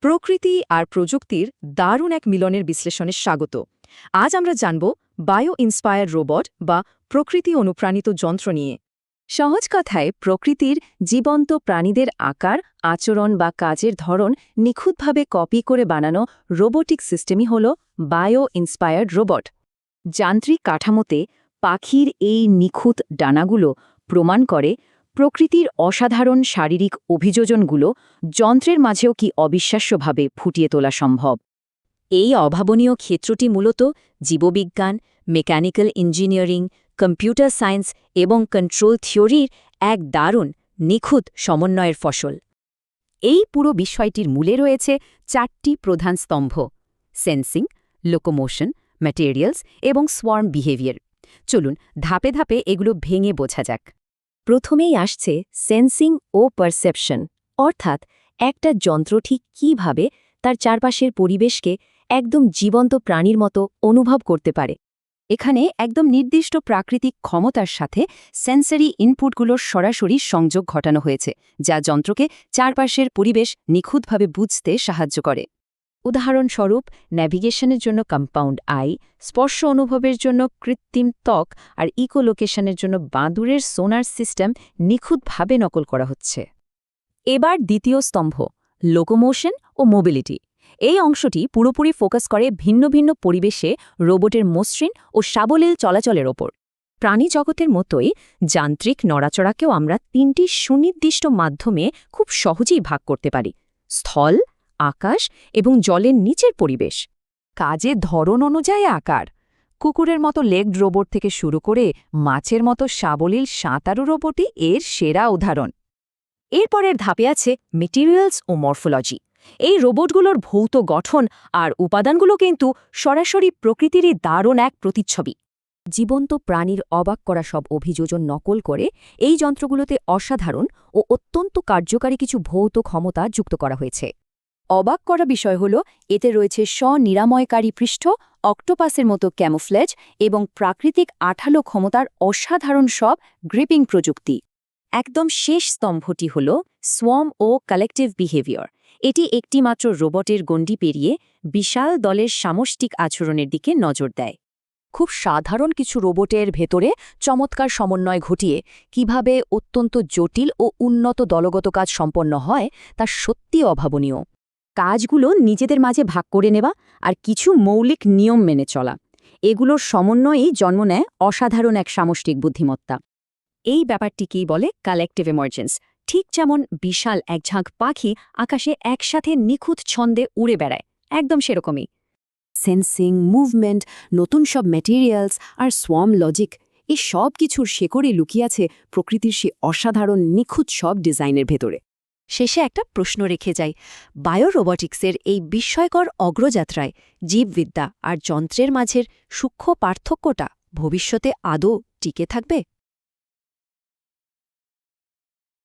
প্রকৃতি আর প্রযুক্তির দারুণ এক মিলনের বিশ্লেষণে স্বাগত। আজ আমরা জানব বায়ো ইন্সপায়ার রোবট বা প্রকৃতি অনুপ্রাণিত যন্ত্র নিয়ে। সহজ কথায় প্রকৃতির জীবন্ত প্রাণীদের আকার, আচরণ বা কাজের ধরন নিখুঁতভাবে কপি করে বানানো রোবোটিক সিস্টেমই হল বায়ো ইন্সপায়ার্ড রোবট। যান্ত্রিক কাঠামোতে পাখির এই নিখুঁত ডানাগুলো প্রমাণ করে প্রকৃতির অসাধারণ শারীরিক অভিযোজনগুলো যন্ত্রের মাঝেও কি অবিশ্বাস্যভাবে ফুটিয়ে তোলা সম্ভব। এই অভাবনীয় ক্ষেত্রটি মূলত জীববিজ্ঞান, মেকানিক্যাল ইঞ্জিনিয়ারিং, কম্পিউটার সায়েন্স এবং কন্ট্রোল থিওরির এক দারুণ নিখুঁত সমন্বয়ের ফসল। এই পুরো বিষয়টির মূলে রয়েছে চারটি প্রধান স্তম্ভ: সেন্সিং, লোকোমোশন, ম্যাটেরিয়ালস এবং সোয়ার্ম বিহেভিয়ার। চলুন ধাপে ধাপে এগুলো ভেঙে বোঝা যাক। প্রথমেই আসছে সেন্সিং ও পারসেপশন, অর্থাৎ একটা যন্ত্র ঠিক কীভাবে তার চারপাশের পরিবেশকে একদম জীবন্ত প্রাণীর মতো অনুভব করতে পারে। এখানে একদম নির্দিষ্ট প্রাকৃতিক ক্ষমতার সাথে সেন্সরি ইনপুটগুলোর সরাসরি সংযোগ ঘটানো হয়েছে, যা যন্ত্রকে চারপাশের পরিবেশ নিখুঁতভাবে বুঝতে সাহায্য করে। উদাহরণস্বরূপ, ন্যাভিগেশনের জন্য কম্পাউন্ড আই, স্পর্শ অনুভবের জন্য কৃত্রিম ত্বক আর ইকোলোকেশনের জন্য বাঁদুরের সোনার সিস্টেম নিখুঁতভাবে নকল করা হচ্ছে। এবার দ্বিতীয় স্তম্ভ, লোকোমোশন ও মোবিলিটি। এই অংশটি পুরোপুরি ফোকাস করে ভিন্ন ভিন্ন পরিবেশে রোবটের মসৃণ ও সাবলীল চলাচলের ওপর। প্রাণী জগতের মতোই যান্ত্রিক নড়াচড়াকেও আমরা তিনটি সুনির্দিষ্ট মাধ্যমে খুব সহজেই ভাগ করতে পারি: স্থল, আকাশ এবং জলের নিচের পরিবেশ। কাজের ধরন অনুযায়ী আকার, কুকুরের মতো লেগড রোবট থেকে শুরু করে মাছের মতো সাবলীল সাঁতারু রোবটই এর সেরা উদাহরণ। এরপরের ধাপে আছে মেটেরিয়ালস ও মরফোলজি। এই রোবটগুলোর ভৌত গঠন আর উপাদানগুলো কিন্তু সরাসরি প্রকৃতিরই দারুণ এক প্রতিচ্ছবি। জীবন্ত প্রাণীর অবাক করা সব অভিযোজন নকল করে এই যন্ত্রগুলোতে অসাধারণ ও অত্যন্ত কার্যকারী কিছু ভৌত ক্ষমতা যুক্ত করা হয়েছে। অবাক করা বিষয় হল, এতে রয়েছে স্বনিরাময়কারী পৃষ্ঠ, অক্টোপাসের মতো ক্যামোফ্লেজ এবং প্রাকৃতিক আঠালো ক্ষমতার অসাধারণ সব গ্রিপিং প্রযুক্তি। একদম শেষ স্তম্ভটি হল সোয়ার্ম ও কালেকটিভ বিহেভিয়ার। এটি একটিমাত্র রোবটের গণ্ডি পেরিয়ে বিশাল দলের সামষ্টিক আচরণের দিকে নজর দেয়। খুব সাধারণ কিছু রোবটের ভেতরে চমৎকার সমন্বয় ঘটিয়ে কিভাবে অত্যন্ত জটিল ও উন্নত দলগত কাজ সম্পন্ন হয় তা সত্যি অভাবনীয়। কাজগুলো নিজেদের মাঝে ভাগ করে নেওয়া আর কিছু মৌলিক নিয়ম মেনে চলা, এগুলোর সমন্বয়েই জন্ম নেয় অসাধারণ এক সামষ্টিক বুদ্ধিমত্তা। এই ব্যাপারটিকেই বলে কালেকটিভ এমার্জেন্স। ঠিক যেমন বিশাল এক ঝাঁক পাখি আকাশে একসাথে নিখুঁত ছন্দে উড়ে বেড়ায়, একদম সেরকমই। সেন্সিং, মুভমেন্ট, নতুন সব ম্যাটেরিয়ালস আর সোয়ার্ম লজিক, এই সব কিছুর শেকড়ে লুকিয়ে আছে প্রকৃতির সে অসাধারণ নিখুঁত সব ডিজাইনের ভেতরে। শেষে একটা প্রশ্ন রেখে যাই, বায়োরোবটিক্সের এই বিস্ময়কর অগ্রযাত্রায় জীববিদ্যা আর যন্ত্রের মাঝের সূক্ষ্ম পার্থক্যটা ভবিষ্যতে আদৌ টিকে থাকবে?